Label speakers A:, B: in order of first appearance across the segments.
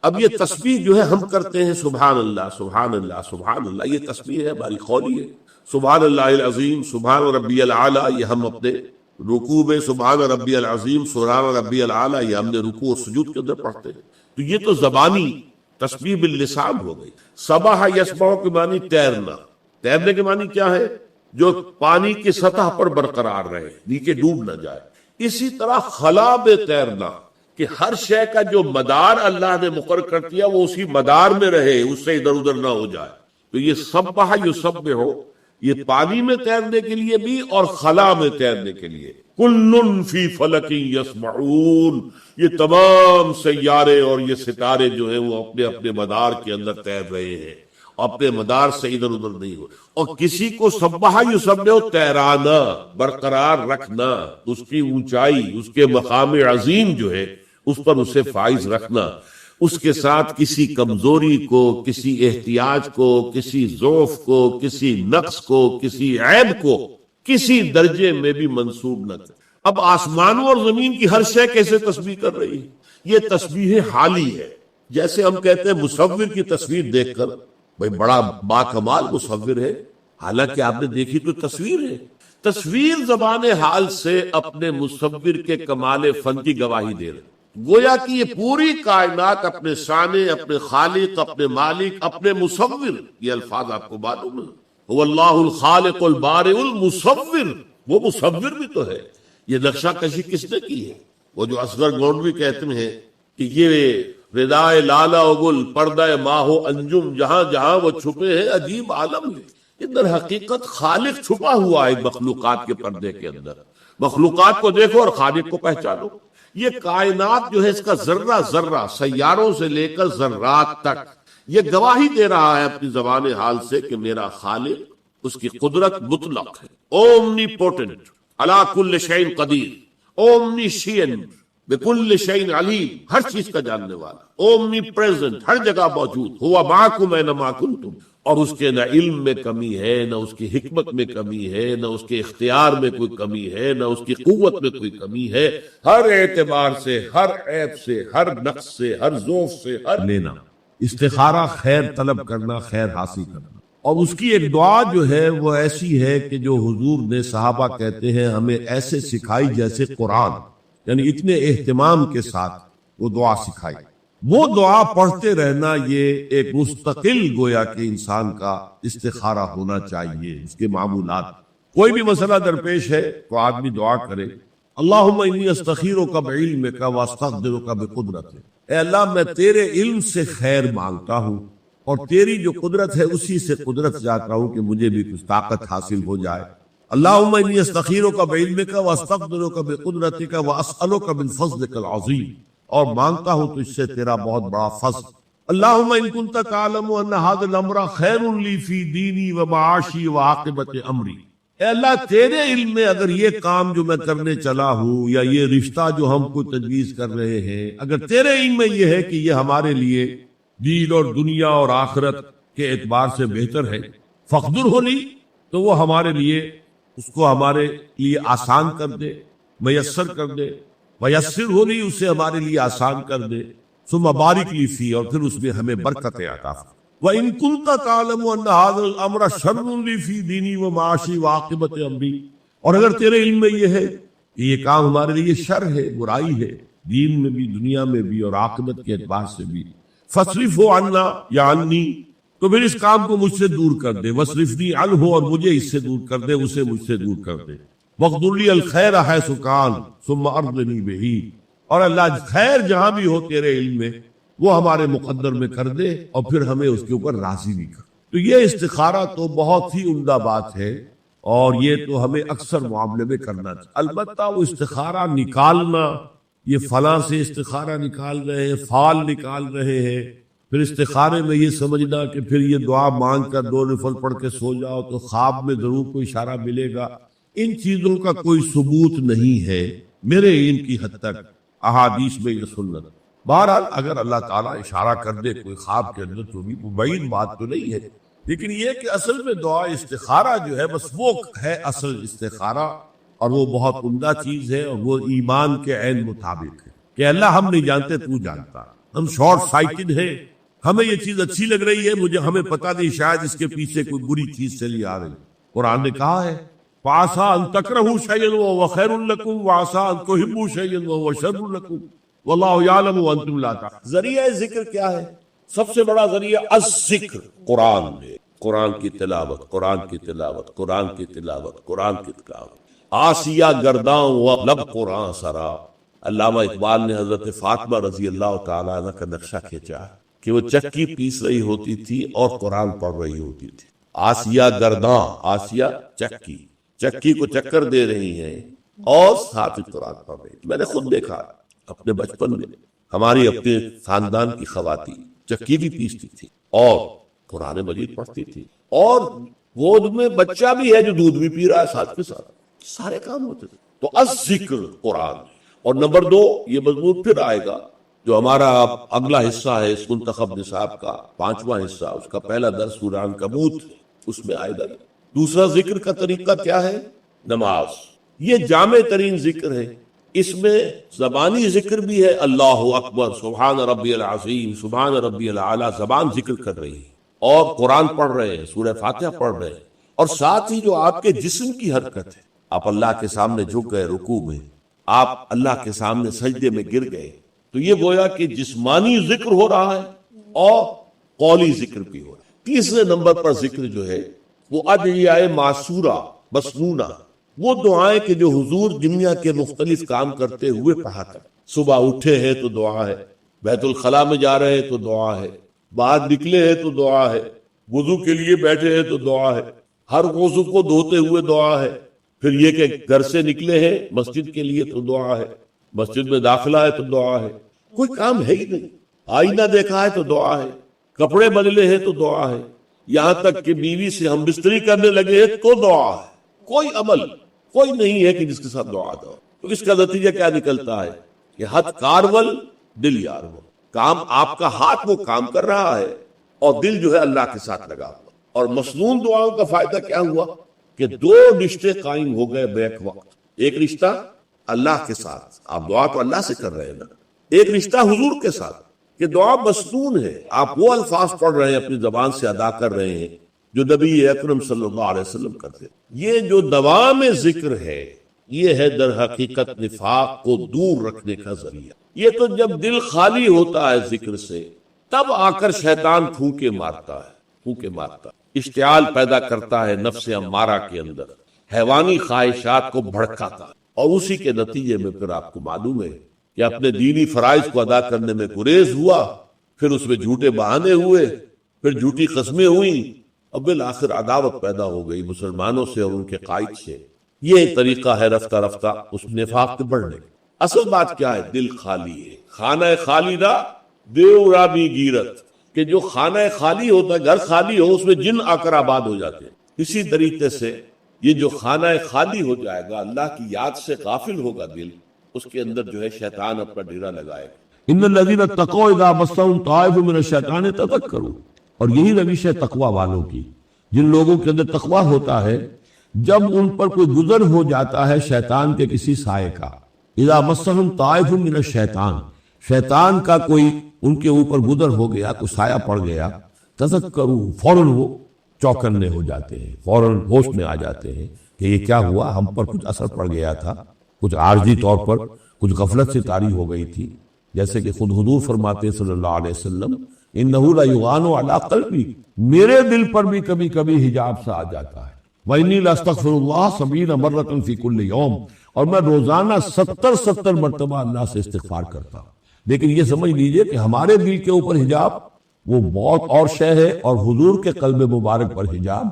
A: اب یہ تسبیح جو ہے ہم کرتے ہیں سبحان اللہ سبحان اللہ سبحان اللہ، یہ تسبیح ہے ہماری قولی ہے، سبحان اللہ العظیم سبحان ربی العالی، یہ ہم اپنے رکوع میں سبحان ربی العظیم سبحان ربی العالی یہ ہم نے رکوع اور سجود کے اندر پڑھتے ہیں۔ تو یہ تو زبانی تسبیح باللسان ہو گئی۔ سبح یسبح کے معنی تیرنا، تیرنے کے معنی کیا ہے؟ جو پانی کی سطح پر برقرار رہے، نیچے ڈوب نہ جائے۔ اسی طرح خلا میں تیرنا، کہ ہر شے کا جو مدار اللہ نے مقرر کر دیا وہ اسی مدار میں رہے، اس سے ادھر ادھر نہ ہو جائے۔ تو یہ سبح یسبح ہو، یہ پانی میں تیرنے کے لیے بھی اور خلا میں تیرنے کے لیے۔ کل فی فلک یسبحون، یہ تمام سیارے اور یہ ستارے جو ہیں وہ اپنے اپنے مدار کے اندر تیر رہے ہیں، اپنے مدار سے ادھر ادھر نہیں ہو۔ اور کسی کو سبح یسبح تیرانا، برقرار رکھنا، اس کی اونچائی، اس کے مقام عظیم جو ہے اس پر اسے فائز رکھنا، اس کے ساتھ کسی کمزوری کو، کسی احتیاج کو، کسی ضعف کو، کسی نقص کو، کسی عیب کو کسی درجے میں بھی منسوب نہ کرے۔ اب آسمانوں اور زمین کی ہر شے کیسے تسبیح کر رہی ہے؟ یہ تسبیح حالی ہے۔ جیسے ہم کہتے ہیں مصور کی تصویر دیکھ کر بھئی بڑا باکمال مصور ہے، حالانکہ آپ نے دیکھی تو تصویر ہے۔ تصویر زبان حال سے اپنے مصور کے کمال فن کی گواہی دے رہے، گویا کہ یہ پوری کائنات اپنے شانے، اپنے خالق، اپنے مالک، اپنے مصور، یہ الفاظ آپ کو معلوم ہے، هو اللہ الخالق البارئ المصور، وہ مصور بھی تو ہے۔ یہ نقشہ کشی کس نے کی ہے؟ وہ جو اصغر گونڈوی کہتے ہیں کہ یہ ردائے لالہ و گل، پردہ ماہ و انجم، جہاں جہاں وہ چھپے ہیں عجیب عالم ہے۔ اندر حقیقت خالق چھپا ہوا ہے مخلوقات کے پردے کے اندر۔ مخلوقات کو دیکھو اور خالق کو پہچانو۔ یہ کائنات جو ہے اس کا ذرہ ذرہ، سیاروں سے لے کر ذرات تک، یہ گواہی دے رہا ہے اپنی زبان حال سے کہ میرا خالق، اس کی قدرت مطلق ہے، اومنی پوٹنٹ، علی کل شیء قدیر، اومنی شیئن، بکل شیء علیم، ہر چیز کا جاننے والا، اومنی پریزنٹ، ہر جگہ موجود، ہوا معکم اینما کنتم، اور اس کے نہ علم میں کمی ہے، نہ اس کی حکمت میں کمی ہے، نہ اس کے اختیار میں کوئی کمی ہے، نہ اس کی قوت میں کوئی کمی ہے۔ ہر اعتبار سے، ہر عیب سے، ہر نقص سے، ہر ضعف سے، ہر لینا، استخارہ خیر طلب کرنا، خیر حاصل کرنا۔ اور اس کی ایک دعا جو ہے وہ ایسی ہے کہ جو حضور نے، صحابہ کہتے ہیں، ہمیں ایسے سکھائی جیسے قرآن، یعنی اتنے اہتمام کے ساتھ وہ دعا سکھائی۔ وہ دعا پڑھتے رہنا یہ ایک مستقل گویا کہ انسان کا استخارہ ہونا چاہیے۔ اس کے معمولات، کوئی بھی مسئلہ درپیش ہے تو آدمی دعا کرے، اللہم انی استخیرک بعلمک واستقدرک بقدرتک، اے اللہ میں تیرے علم سے خیر مانگتا ہوں اور تیری جو قدرت ہے اسی سے قدرت چاہتا ہوں کہ مجھے بھی کچھ طاقت حاصل ہو جائے۔ اللہم انی استخیرک بعلمک واستقدرک بقدرتک واسألک من فضلک العظیم، اور مانگتا ہوں تجھ سے تیرا بہت بڑا فضل۔ اللہم ان کنت تعلم ان ھذا الامر خیر لی فی دینی و معاشی و عاقبت امری، اے اللہ تیرے علم میں اگر یہ کام جو میں کرنے چلا ہوں یا یہ رشتہ جو ہم کو تجویز کر رہے ہیں، اگر تیرے علم میں یہ ہے کہ یہ ہمارے لیے دین اور دنیا اور آخرت کے اعتبار سے بہتر ہے، فقدر لی، تو وہ ہمارے لیے، اس کو ہمارے لیے آسان کر دے، میسر کر دے، میسر ہو لی، اسے ہمارے لیے آسان کر دے، ثم بارک لی فی، اور پھر اس میں ہمیں برکتیں عطا فرما۔ وَإِن كُنتَ تَعْلَمُ أَنَّ هَذَا الْأَمْرَ شَرٌّ لِّي فِي دِينِي وَمَعَاشِي وَعَاقِبَةِ أَمْرِي، اور اگر تیرے علم میں یہ ہے کہ یہ کام ہمارے لیے شر ہے، برائی ہے، دین میں بھی، دنیا میں بھی، اور عاقبت کے اعتبار سے بھی، فَاصْرِفْهُ عَنَّا یا عَنِّي، تو پھر اس کام کو مجھ سے دور کر دے، وَاصْرِفْنِي عَنْهُ، اور مجھے اس سے دور کر دے، اسے مجھ سے دور کر دے، وَاقْدُرْ لِي الْخَيْرَ حَيْثُ كَانَ ثُمَّ أَرْضِنِي بِهِ، اور اللہ خیر جہاں بھی ہو تیرے علم میں وہ ہمارے مقدر میں کر دے، اور پھر ہمیں اس کے اوپر راضی بھی کر۔ تو یہ استخارہ تو بہت ہی عمدہ بات ہے، اور یہ تو ہمیں اکثر معاملے میں کرنا چاہیے۔ البتہ وہ استخارہ نکالنا، یہ فلاں سے استخارہ نکال رہے ہیں، فال نکال رہے ہیں، پھر استخارے میں یہ سمجھنا کہ پھر یہ دعا مانگ کر 2 نفل پڑھ کے سو جاؤ تو خواب میں ضرور کوئی اشارہ ملے گا، ان چیزوں کا کوئی ثبوت نہیں ہے میرے علم کی حد تک، احادیث میں یہ سنت۔ بہرحال اگر اللہ تعالیٰ اشارہ کر دے کوئی خواب کے اندر تو بھی مبین بات تو نہیں ہے، لیکن یہ کہ اصل میں دعا استخارہ جو ہے بس وہ ہے اصل استخارہ، اور وہ بہت عمدہ چیز ہے، اور وہ ایمان کے عین مطابق ہے کہ اللہ ہم نہیں جانتے تو جانتا، ہم شارٹ سائٹڈ ہیں، ہمیں یہ چیز اچھی لگ رہی ہے، ہمیں پتہ نہیں شاید اس کے پیچھے کوئی بری چیز چلی آ رہی۔ قرآن نے کہا ہے فَعَسَىٰ أَن تَكْرَهُوا شَيْئًا وَهُوَ خَيْرٌ لَكُمْ وَعَسَىٰ أَن تُحِبُّوا شَيْئًا وَهُوَ شَرٌّ لَكُمْ وَاللَّهُ يَعْلَمُ وَأَنتُمْ لَا تَعْلَمُونَ۔ ذریعہ ذکر کیا ہے؟ سب سے بڑا ذریعہ الذکر قرآن ہے، قرآن کی تلاوت، قرآن کی تلاوت، قرآن کی تلاوت، قرآن کی تلاوت۔ آسیہ گرداں و لب قرآن سرا۔ علامہ اقبال نے حضرت فاطمہ رضی اللہ تعالیٰ عنہ کا نقشہ کھینچا کہ وہ چکی پیس رہی ہوتی تھی اور قرآن پڑھ رہی ہوتی تھی۔ آسیہ گرداں، آسیہ چکی، چکی کو چکر دے رہی ہیں اور ساتھ ہی قرآن پڑھ رہی ہیں۔ میں نے خود دیکھا اپنے بچپن میں، ہماری اپنے خاندان کی خواتین چکی بھی پیستی تھی اور قرآن مجید پڑھتی تھی، اور گود میں بچہ بھی ہے جو دودھ بھی پی رہا ہے ساتھ کے ساتھ، سارے کام ہوتے تھے۔ تو الذکر قرآن۔ اور نمبر 2 یہ مضمون پھر آئے گا جو ہمارا اگلا حصہ ہے اس منتخب نصاب کا 5واں حصہ، اس کا پہلا درس سورہ عنکبوت، اس میں آئے گا۔ دوسرا ذکر کا طریقہ کیا ہے؟ نماز۔ یہ جامع ترین ذکر ہے، اس میں زبانی ذکر بھی ہے، اللہ اکبر، سبحان ربی العظیم، سبحان ربی الاعلیٰ، زبان ذکر کر رہی ہے اور قرآن پڑھ رہے ہیں، سورہ فاتحہ پڑھ رہے ہیں، اور ساتھ ہی جو آپ کے جسم کی حرکت ہے، آپ اللہ کے سامنے جھک گئے رکوع میں، آپ اللہ کے سامنے سجدے میں گر گئے، تو یہ گویا کہ جسمانی ذکر ہو رہا ہے اور قولی ذکر بھی ہو رہا ہے۔ تیسرے نمبر پر ذکر جو ہے وہ ادعیاء معصورہ مسنونہ، وہ دعائیں کہ جو حضور دنیا کے مختلف کام کرتے ہوئے پڑھا کر، صبح اٹھے ہیں تو دعا ہے، بیت الخلاء میں جا رہے ہیں تو دعا ہے، باہر نکلے ہیں تو دعا ہے، وضو کے لیے بیٹھے ہیں تو دعا ہے، ہر وضو کو دھوتے ہوئے دعا ہے، پھر یہ کہ گھر سے نکلے ہیں مسجد کے لیے تو دعا ہے، مسجد میں داخلہ ہے تو دعا ہے، کوئی کام ہے ہی نہیں، آئینہ دیکھا ہے تو دعا ہے، کپڑے بدلے ہیں تو دعا ہے، یہاں تک کہ بیوی سے ہم بستری کرنے لگے ہیں تو دعا ہے۔ کوئی عمل کوئی نہیں ہے کہ جس کے ساتھ دعا نہ ہو۔ تو اس کا نتیجہ کیا نکلتا ہے کہ ہاتھ کارول دل یار ہو، کام آپ کا ہاتھ وہ کام کر رہا ہے اور دل جو ہے اللہ کے ساتھ لگا ہوا۔ اور مسنون دعاؤں کا فائدہ کیا ہوا کہ 2 رشتے قائم ہو گئے بیک وقت۔ ایک رشتہ اللہ کے ساتھ، آپ دعا تو اللہ سے کر رہے ہیں نا، ایک رشتہ حضور کے ساتھ کہ دعا مسنون ہے، آپ وہ الفاظ پڑھ رہے ہیں، اپنی زبان سے ادا کر رہے ہیں جو نبی اکرم صلی اللہ علیہ وسلم کرتے۔ یہ جو دوام ذکر ہے یہ ہے در حقیقت نفاق کو دور رکھنے کا ذریعہ۔ یہ تو جب دل خالی ہوتا ہے ذکر سے تب آ کر شیطان پھونکے مارتا ہے، اشتعال پیدا کرتا ہے نفس امارہ کے اندر، حیوانی خواہشات کو بھڑکاتا ہے، اور اسی کے نتیجے میں پھر آپ کو معلوم ہے کہ اپنے دینی فرائض کو ادا کرنے میں گریز ہوا، پھر اس میں جھوٹے بہانے ہوئے، پھر جھوٹی قسمیں ہوئیں، اور بالآخر عداوت پیدا ہو گئی مسلمانوں سے اور ان کے قائد سے۔ یہ طریقہ ہے رفتہ رفتہ اس نفاق کے بڑھنے۔ اصل بات کیا ہے؟ دل خالی ہے، خانہ خالی نہ دیو رابی گیرت، کہ جو خانہ خالی ہوتا ہے، گھر خالی ہو، اس میں جن آ کر آباد ہو جاتے ہیں۔ اسی طریقے سے یہ جو خانہ خالی ہو جائے گا، اللہ کی یاد سے غافل ہوگا دل، اس کے اندر جو ہے شیطان اپنا ڈیرا لگائے گا۔ ان الذین اتقوا اذا مسهم طائف من الشیطان تذکروا، اور یہی روش ہے تقوی والوں کی، جن لوگوں کے اندر تقوی ہوتا ہے، جب ان پر کوئی گزر ہو جاتا ہے شیطان کے کسی سائے کا، اذا مسهم طائف من الشیطان، شیطان کا کوئی ان کے اوپر گزر ہو گیا، کوئی سایہ پڑ گیا، تذکروا، فوراً وہ چوکنے ہو جاتے ہیں، فوراً ہوش میں آ جاتے ہیں کہ یہ کیا ہوا، ہم پر کچھ اثر پڑ گیا تھا، کچھ عارضی طور پر کچھ غفلت سے طاری ہو گئی تھی، جیسے کہ خود حضور فرماتے صلی اللہ علیہ وسلم انہ لیغان علی قلبی، میرے دل پر بھی کبھی کبھی حجاب سا آ جاتا ہے، وانی لاستغفر اللہ 70 مرۃ فی کل یوم، اور میں روزانہ 70 مرتبہ اللہ سے استغفار کرتا ہوں۔ لیکن یہ سمجھ لیجئے کہ ہمارے دل کے اوپر حجاب وہ بہت اور شے ہے، اور حضور کے قلب مبارک پر حجاب،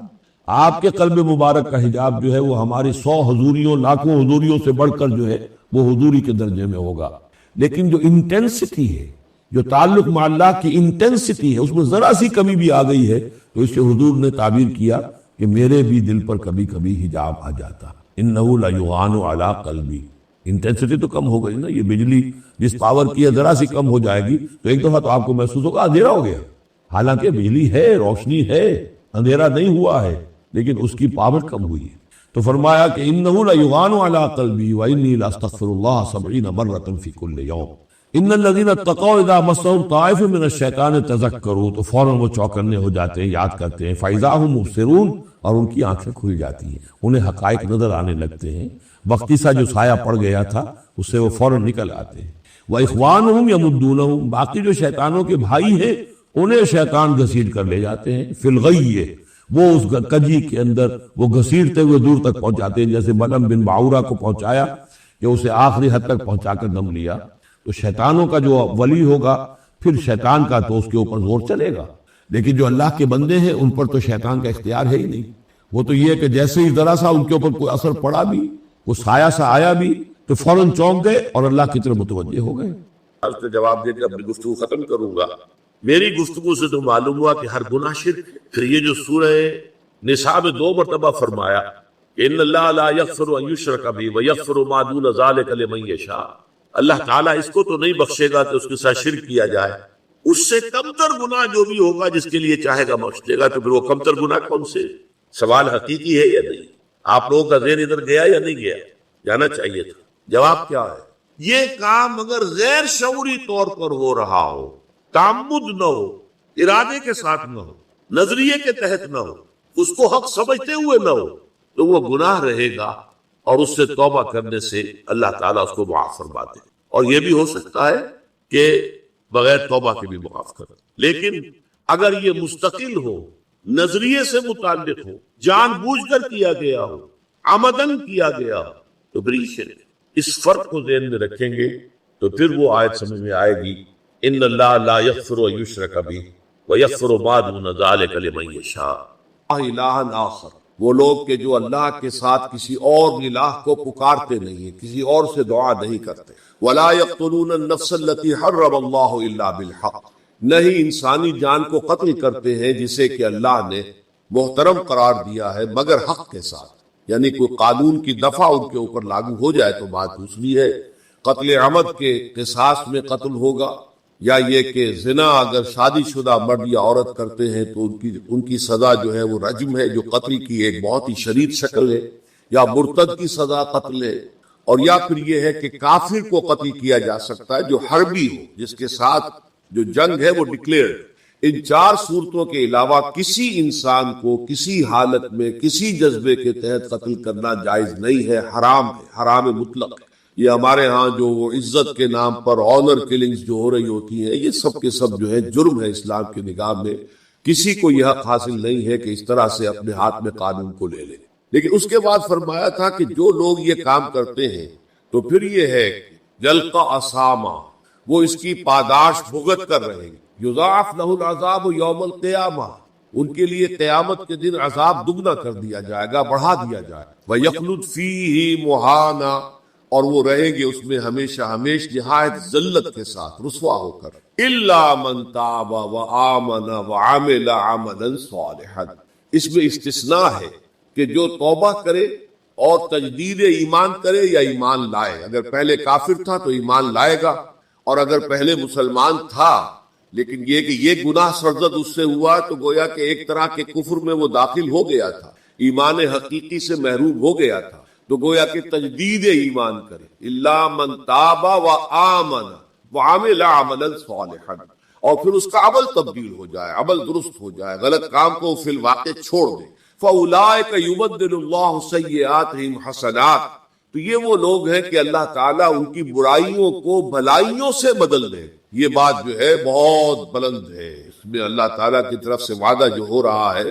A: آپ کے قلب مبارک کا حجاب جو ہے وہ ہماری 100 حضوریوں، لاکھوں حضوریوں سے بڑھ کر جو ہے وہ حضوری کے درجے میں ہوگا۔ لیکن جو انٹینسٹی ہے، جو تعلق مع اللہ کی انٹینسٹی ہے، اس میں ذرا سی کمی بھی آ گئی ہے تو اس سے حضور نے تعبیر کیا کہ میرے بھی دل پر کبھی کبھی حجاب آ جاتا، انہ لیغان علی قلبی۔ انٹینسٹی تو کم ہو گئی نا، یہ بجلی جس پاور کی ہے ذرا سی کم ہو جائے گی تو ایک دفعہ تو آپ کو محسوس ہوگا اندھیرا ہو گیا، حالانکہ بجلی ہے، روشنی ہے، اندھیرا نہیں ہوا ہے، لیکن اس کی پاور کم ہوئی ہے۔ تو فرمایا کہ انہ لیغان علی قلبی وانی لاستغفر اللہ 70 مرۃ فی کل یوم، ان الذین اتقوا اذا مسهم طائف من الشیطان تذکروا، تو فوراً وہ چوکنے ہو جاتے ہیں، یاد کرتے ہیں، فاذا هم مبصرون، اور ان کی آنکھیں کھل جاتی ہیں، انہیں حقائق نظر آنے لگتے ہیں، وقتی سا جو سایہ پڑ گیا تھا اس سے وہ فوراً نکل آتے ہیں۔ واخوانهم یمدونهم، باقی جو شیطانوں کے بھائی ہیں انہیں شیطان گھسیٹ کر لے جاتے ہیں، فی الغی، وہ اس کجی کے اندر وہ گھسیٹتے ہوئے دور تک پہنچاتے ہیں، جیسے بلعم بن باعورہ کو پہنچایا کہ اسے آخری حد تک پہنچا کر دم لیا۔ تو شیطانوں کا جو ولی ہوگا پھر شیطان کا تو اس کے اوپر زور چلے گا، لیکن جو اللہ کے بندے ہیں ان پر تو شیطان کا اختیار ہے ہی نہیں۔ وہ تو یہ ہے کہ جیسے ہی ذرا سا ان کے اوپر کوئی اثر پڑا بھی، وہ سایہ سا آیا بھی، تو فوراً چونک گئے اور اللہ کی طرف متوجہ ہو گئے۔ اس کا جواب دے کے اپنی گفتگو ختم کروں گا۔ میری گفتگو سے تو معلوم ہوا کہ ہر گناہ شرک ہے۔ پھر یہ جو سورہ نساء میں 2 مرتبہ فرمایا کہ ان اللہ لا یغفر ان یشرک بہ ویغفر ما دون ذلک لمن یشاء، اللہ تعالیٰ اس کو تو نہیں بخشے گا کہ اس کے ساتھ شرک کیا جائے، اس سے کمتر گناہ جو بھی ہوگا جس کے لیے چاہے گا بخش دے گا۔ تو پھر وہ کمتر گناہ کون سے؟ سوال حقیقی ہے یا نہیں؟ آپ لوگوں کا ذہن ادھر گیا یا نہیں گیا؟ جانا چاہیے تھا۔ جواب کیا ہے؟ یہ کام اگر غیر شعوری طور پر ہو رہا ہو، تعمد نہ ہو، ارادے کے ساتھ نہ ہو، نظریے کے تحت نہ ہو، اس کو حق سمجھتے ہوئے نہ ہو، تو وہ گناہ رہے گا، اور اس سے توبہ کرنے سے اللہ تعالیٰ اس کو معاف فرما دے۔ اور یہ بھی ہو سکتا ہے کہ بغیر توبہ کے بھی معاف کر۔ لیکن اگر یہ مستقل ہو، نظریے سے متعلق ہو، جان بوجھ کر کیا گیا ہو، عمدن کیا گیا ہو، تو بری شرک۔ اس فرق کو ذہن میں رکھیں گے تو پھر وہ آیت سمجھ میں آئے گی، ان اللہ لا یغفر ان یشرک بہ ویغفر ما دون ذلک لمن یشاء۔ الہا آخر، وہ لوگ کہ جو اللہ کے ساتھ کسی اور الہ کو پکارتے نہیں ہیں، کسی اور سے دعا نہیں کرتے۔ ولا یقتلون النفس التي حرم اللہ الا بالحق، نہیں انسانی جان کو قتل کرتے ہیں جسے کہ اللہ نے محترم قرار دیا ہے مگر حق کے ساتھ، یعنی کوئی قانون کی دفعہ ان کے اوپر لاگو ہو جائے تو بات دوسری ہے۔ قتل عمد کے قصاص میں قتل ہوگا، یا یہ کہ زنا اگر شادی شدہ مرد یا عورت کرتے ہیں تو ان کی سزا جو ہے وہ رجم ہے، جو قتل کی ایک بہت ہی شدید شکل ہے، یا مرتد کی سزا قتل ہے، اور یا پھر یہ ہے کہ کافر کو قتل کیا جا سکتا ہے جو حربی ہو، جس کے ساتھ جو جنگ ہے وہ ڈکلیئرڈ۔ ان 4 صورتوں کے علاوہ کسی انسان کو کسی حالت میں کسی جذبے کے تحت قتل کرنا جائز نہیں ہے، حرام ہے، حرام مطلق ہے۔ یہ ہمارے ہاں جو عزت کے نام پر آنر کلنگز جو ہو رہی ہوتی ہیں، یہ سب کے سب جو ہے جرم ہے اسلام کی نگاہ میں۔ کسی کو یہ حق حاصل نہیں ہے کہ اس طرح سے اپنے ہاتھ میں قانون کو لے لے۔ لیکن اس کے بعد فرمایا تھا کہ جو لوگ یہ کام کرتے ہیں تو پھر یہ ہے جلقا اسامہ، وہ اس کی پاداش بھگت کر رہے ہیں۔ یضاعف لہ العذاب یوم القیامہ، ان کے لیے قیامت کے دن عذاب دگنا کر دیا جائے گا، بڑھا دیا جائے گا۔ وَيَخْلُدْ فِيهِ مُهَانًا، اور وہ رہیں گے اس میں ہمیشہ ہمیش نہایت ذلت کے ساتھ، رسوا ہو کر۔ إِلَّا مَنْ تَابَ وَآمَنَ وَعَمِلَ عَمَلًا صَالِحًا، اس میں استثناء ہے کہ جو توبہ کرے اور تجدید ایمان کرے یا ایمان لائے۔ اگر پہلے کافر تھا تو ایمان لائے گا، اور اگر پہلے مسلمان تھا لیکن یہ کہ یہ گناہ سرزد اس سے ہوا تو گویا کہ ایک طرح کے کفر میں وہ داخل ہو گیا تھا، ایمان حقیقی سے محروم ہو گیا تھا، تو گویا کہ تجدید ایمان کرے۔ الا من تاب وآمن وعمل عملا صالحا، اور پھر اس کا عمل تبدیل ہو جائے، عمل درست ہو جائے، غلط کام کو فی الواقع چھوڑ دے۔ فاولئک یبدل اللہ سیئاتہم حسنات، تو یہ وہ لوگ ہیں کہ اللہ تعالیٰ ان کی برائیوں کو بھلائیوں سے بدل دے۔ یہ بات جو ہے بہت بلند ہے، اس میں اللہ تعالیٰ کی طرف سے وعدہ جو ہو رہا ہے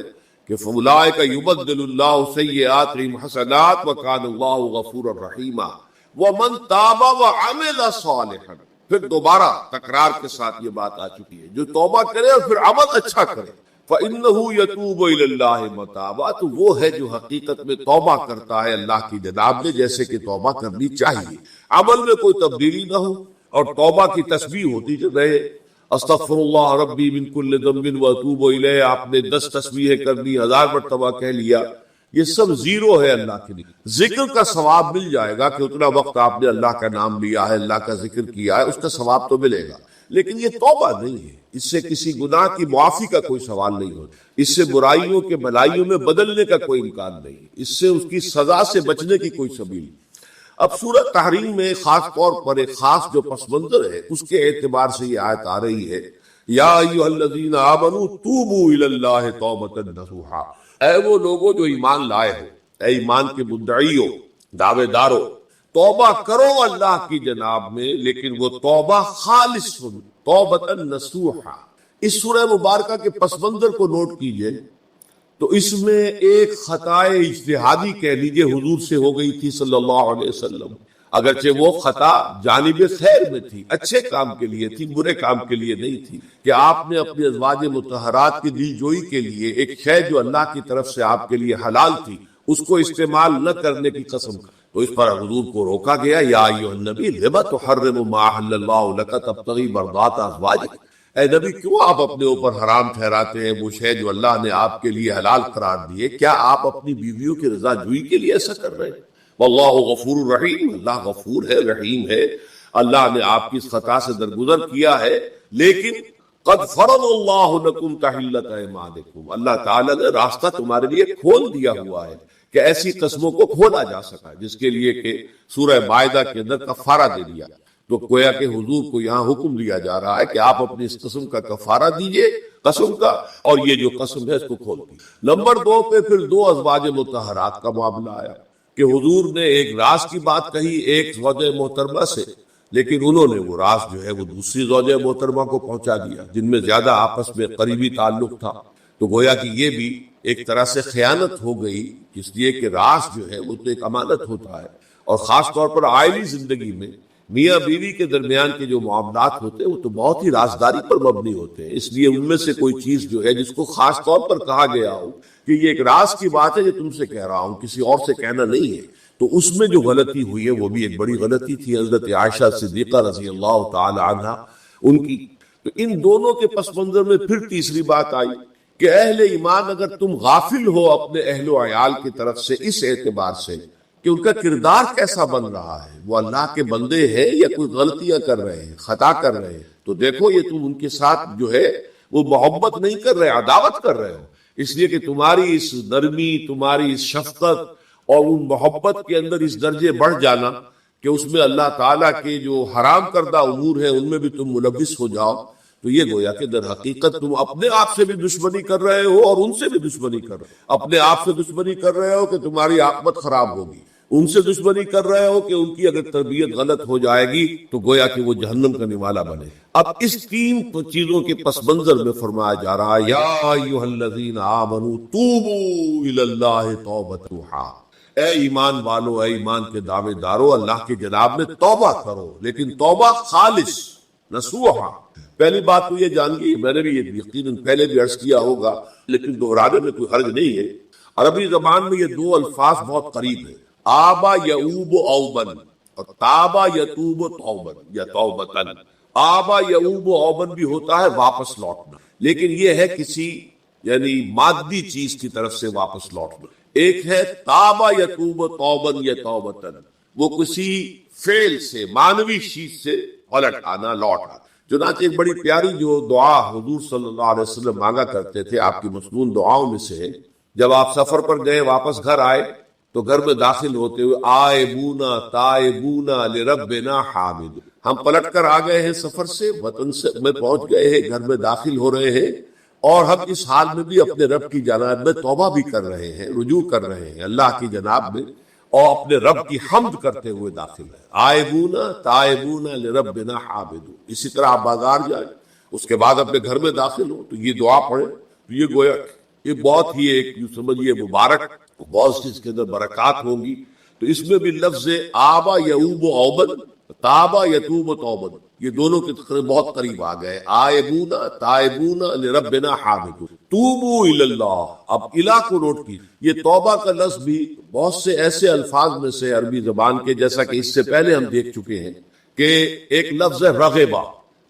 A: کہ فَأُولَٰئِكَ يُبَدِّلُ اللَّهُ سَيِّئَاتِهِمْ حَسَنَاتٍ وَكَانَ اللَّهُ غَفُورًا رَحِيمًا وَمَن تَابَ وَعَمِلَ صَالِحًا۔ پھر دوبارہ تکرار کے ساتھ یہ بات آ چکی ہے، جو توبہ کرے اور پھر عمل اچھا کرے، فَإِنَّهُ يَتُوبُ إِلَى اللَّهِ مَتَابًا، تو وہ ہے جو حقیقت میں توبہ کرتا ہے اللہ کی جناب میں جیسے کہ توبہ کرنی چاہیے، عمل میں کوئی تبدیلی نہ ہو، اور توبہ کی تسبیح ہوتی رہے، استغفر اللہ ربی من کل ذنب واتوب الیہ، آپ نے 10 تسبیحیں کر دی، 1000 مرتبہ کہہ لیا، یہ سب زیرو ہے اللہ کے لیے۔ ذکر کا ثواب مل جائے گا کہ اتنا وقت آپ نے اللہ کا نام لیا ہے، اللہ کا ذکر کیا ہے، اس کا ثواب تو ملے گا، لیکن یہ توبہ نہیں ہے، اس سے کسی گناہ کی معافی کا کوئی سوال نہیں ہوتا، اس سے برائیوں کے بھلائیوں میں بدلنے کا کوئی امکان نہیں، اس سے اس کی سزا سے بچنے کی کوئی سبیل نہیں۔ اب سورہ تحریم میں خاص طور پر ایک خاص جو پس منظر ہے اس کے اعتبار سے یہ آیت آ رہی ہے، یا ایھا الذین آمنوا توبوا الی اللہ توبۃ نصوحا، اے وہ لوگوں جو ایمان لائے ہو، اے ایمان کے مدعیو، دعوے دارو، توبہ کرو اللہ کی جناب میں، لیکن وہ توبہ خالص ہو، توبۃ نصوحا۔ اس سورہ مبارکہ کے پس منظر کو نوٹ کیجئے تو اس میں ایک خطائے اجتہادی کہہ لیجئے حضور سے ہو گئی تھی صلی اللہ علیہ وسلم، اگرچہ وہ خطا جانب خیر میں تھی، اچھے کام کے لیے تھی، برے کام کے لیے نہیں تھی، کہ آپ نے اپنی ازواج مطہرات کی دل جوئی کے لیے ایک شے جو اللہ کی طرف سے آپ کے لیے حلال تھی اس کو استعمال نہ کرنے کی قسم، تو اس پر حضور کو روکا گیا، یا ایھا النبی لم تحرم ما احل اللہ لک تبتغی مرضات ازواجک، اے نبی کیوں آپ اپنے اوپر حرام ٹھہراتے ہیں وہ شے جو اللہ نے آپ کے لیے حلال قرار دیے؟ کیا آپ اپنی بیویوں کی رضا جوئی کے لیے ایسا کر رہے ہیں؟ واللہ غفور رحیم، اللہ غفور ہے، رحیم ہے، اللہ نے آپ کی اس خطا سے درگزر کیا ہے، لیکن قد فرض اللہ لکم تحلۃ ایمانکم، اللہ تعالیٰ نے راستہ تمہارے لیے کھول دیا ہوا ہے کہ ایسی قسموں کو کھولا جا سکا، جس کے لیے کہ سورہ مائدہ کے اندر کفارہ دے دیا، تو گویا کہ حضور کو یہاں حکم دیا جا رہا ہے کہ آپ اپنی اس قسم کا کفارہ دیجئے، قسم کا، اور یہ جو قسم ہے اس کو کھول دیجئے۔ نمبر 2 پہ پھر 2 ازواج مطہرات کا معاملہ آیا کہ حضور نے ایک راز کی بات کہی ایک زوجہ محترمہ سے، لیکن انہوں نے وہ راز جو ہے وہ دوسری زوجہ محترمہ کو پہنچا دیا جن میں زیادہ آپس میں قریبی تعلق تھا، تو گویا کہ یہ بھی ایک طرح سے خیانت ہو گئی، اس لیے کہ راز جو ہے وہ تو ایک امانت ہوتا ہے، اور خاص طور پر عائلی زندگی میں میاں بیوی کے درمیان کے جو معاملات ہوتے ہیں وہ تو بہت ہی رازداری پر مبنی ہوتے ہیں، اس لیے ان میں سے کوئی چیز جو ہے جس کو خاص طور پر کہا گیا ہو کہ یہ ایک راز کی بات ہے جو تم سے کہہ رہا ہوں، کسی اور سے کہنا نہیں ہے، تو اس میں جو غلطی ہوئی ہے وہ بھی ایک بڑی غلطی تھی حضرت عائشہ صدیقہ رضی اللہ تعالی عنہ ان کی۔ تو ان دونوں کے پس منظر میں پھر تیسری بات آئی کہ اہل ایمان اگر تم غافل ہو اپنے اہل و عیال کی طرف سے اس اعتبار سے کہ ان کا کردار کیسا بن رہا ہے، وہ اللہ کے بندے ہیں یا کوئی غلطیاں کر رہے ہیں، خطا کر رہے ہیں، تو دیکھو یہ تم ان کے ساتھ جو ہے وہ محبت نہیں کر رہے، عداوت کر رہے ہو، اس لیے کہ تمہاری اس نرمی، تمہاری اس شفقت اور ان محبت کے اندر اس درجے بڑھ جانا کہ اس میں اللہ تعالیٰ کے جو حرام کردہ امور ہیں ان میں بھی تم ملوث ہو جاؤ، تو یہ گویا کہ در حقیقت تم اپنے آپ سے بھی دشمنی کر رہے ہو اور ان سے بھی دشمنی کر رہے ہو، اپنے آپ سے دشمنی کر رہے ہو کہ تمہاری عاقبت خراب ہوگی، ان سے دشمنی کر رہے ہو کہ ان کی اگر تربیت غلط ہو جائے گی تو گویا کہ وہ جہنم کا نوالا بنے۔ اب اس 3 چیزوں کے پس منظر میں فرمایا جا رہا ہے، یا ایھا الذین آمنوا توبوا الی اللہ توبۃ نصوحا، اے ایمان والو، اے ایمان کے دعوے دارو، اللہ کی جناب میں توبہ کرو، لیکن توبہ خالص نصوحا۔ پہلی بات تو یہ جان گئی، میں نے بھی یہ یقیناً پہلے بھی عرض کیا ہوگا لیکن دہرانے میں کوئی حرج نہیں ہے، عربی زبان میں یہ 2 الفاظ بہت قریب ہیں، آبا یعوب اوبن اور تابا یتوب توبن یا توبتن۔ آبا یعوب اوبن بھی ہوتا ہے واپس لوٹنا، لیکن یہ ہے کسی یعنی مادی چیز کی طرف سے واپس لوٹنا۔ ایک ہے تابا یتوب توبن یا توبتن، وہ کسی فعل سے، مانوی چیز سے پلٹ آنا، لوٹ آنا۔ چنانچہ ایک بڑی پیاری جو دعا حضور صلی اللہ علیہ وسلم مانگا کرتے تھے، آپ کی مسنون دعاؤں میں سے، جب آپ سفر پر گئے واپس گھر آئے تو گھر میں داخل ہوتے ہوئے آئبونا تائبونا لربنا حامد، ہم پلٹ کر آ گئے ہیں سفر سے، وطن سے میں پہنچ گئے ہیں، گھر میں داخل ہو رہے ہیں، اور ہم اس حال میں بھی اپنے رب کی جناب میں توبہ بھی کر رہے ہیں، رجوع کر رہے ہیں اللہ کی جناب میں، اور اپنے رب کی حمد کرتے ہوئے داخل ہے۔ آئبونا تائبونا لربنا حامد۔ اسی طرح آپ بازار جائیں، اس کے بعد اپنے گھر میں داخل ہو تو یہ دعا پڑھیں، تو یہ گویا یہ بہت ہی ایک یوں سمجھیے مبارک، بہت سی اس کے اندر برکات ہوں گی۔ تو اس میں بھی لفظ آبا یعوب اوبن، تابا یتوب توبن، یہ دونوں کے بہت قریب آ گئے، آئبونا تائبونا لربنا حامد، توبو الی اللہ۔ اب الہ کو نوٹ کی، یہ توبہ کا لفظ بھی بہت سے ایسے الفاظ میں سے عربی زبان کے، جیسا کہ اس سے پہلے ہم دیکھ چکے ہیں کہ ایک لفظ ہے رغبہ،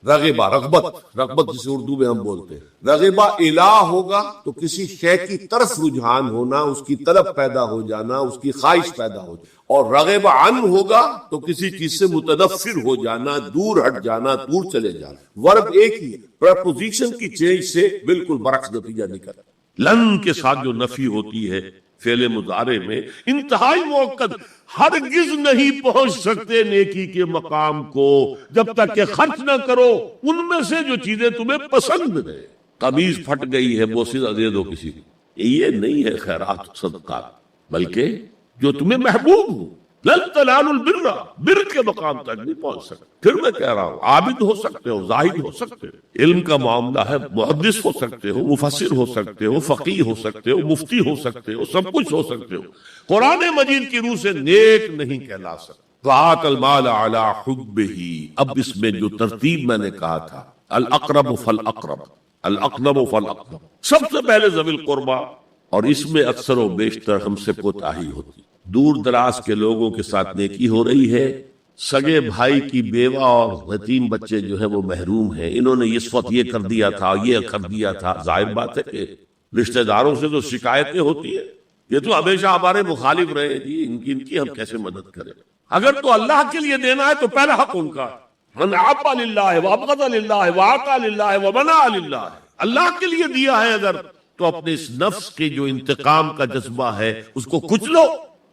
A: رغبہ رغبت جسے اردو میں ہم بولتے ہیں، رغبہ الہ ہوگا تو کسی شے کی طرف رجحان ہونا، اس کی طلب پیدا ہو جانا، اس کی خواہش پیدا ہو جانا، اور رغبہ عن ہوگا تو کسی چیز سے متنفر ہو جانا، دور ہٹ جانا، دور چلے جانا۔ ورب ایک ہی ہے، پریپوزیشن کی چینج سے بالکل برعکس نتیجہ نکلتا۔ لن کے ساتھ جو نفی ہوتی ہے فعل مضارع میں انتہائی موقت، ہرگز نہیں پہنچ سکتے نیکی کے مقام کو جب تک کہ خرچ نہ کرو ان میں سے جو چیزیں تمہیں پسند ہیں۔ قمیض پھٹ گئی ہے، بوسیدہ دے دو کسی کو، یہ نہیں ہے خیرات صدقات، بلکہ جو تمہیں محبوب ہو۔ لن تنالوا البر، بر کے مقام تک نہیں پہنچ سکتے۔ پھر میں کہہ رہا ہوں عابد ہو سکتے ہو، زاہد ہو سکتے ہو، علم کا معاملہ ہے، محدث ہو سکتے ہو، مفسر ہو سکتے ہو، فقیہ ہو سکتے ہو، مفتی ہو سکتے ہو، سب کچھ ہو سکتے ہو، قرآن مجید کی روح سے نیک نہیں کہلا سکتے۔ وآت المال علی حبہ، اب اس میں جو ترتیب میں نے کہا تھا، الاقرب فالاقرب، الاقرب فالاقرب، سب سے پہلے ذوی القربہ، اور اس میں اکثر و بیشتر ہم سے کوتاہی ہوتی، دور دراز کے لوگوں کے ساتھ نیکی ہو رہی ہے، سگے بھائی کی بیوہ اور یتیم بچے جو ہیں وہ محروم ہیں، انہوں نے اس وقت یہ کر دیا تھا، یہ کر دیا تھا۔ ظاہر بات ہے کہ رشتہ داروں سے تو شکایتیں ہوتی ہیں، یہ تو ہمیشہ ہمارے مخالف رہے جی، ان کی ہم کیسے مدد کریں؟ اگر تو اللہ کے لیے دینا ہے تو پہلا حق ان کا ہے، من عطا للہ وابغض للہ واعطى للہ ومنع للہ، اللہ کے لیے دیا ہے اگر تو اپنے اس نفس کے جو انتقام کا جذبہ ہے اس کو کچلو،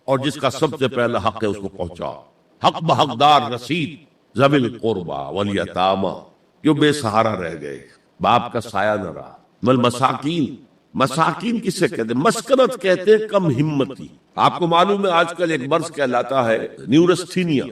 A: اور جس کا سب سے پہلا حق ہے اس کو پہنچاؤ۔ حق بحقدار رسید، ذوی القربى والیتامى، جو بے سہارا رہ گئے، باپ کا سایہ نہ رہا، والمساکین، مساکین کسے کہتے ہیں؟ مسکنت کہتے ہیں کم ہمتی۔ آپ کو معلوم ہے آج کل ایک مرض کہلاتا ہے نیورستھینیا،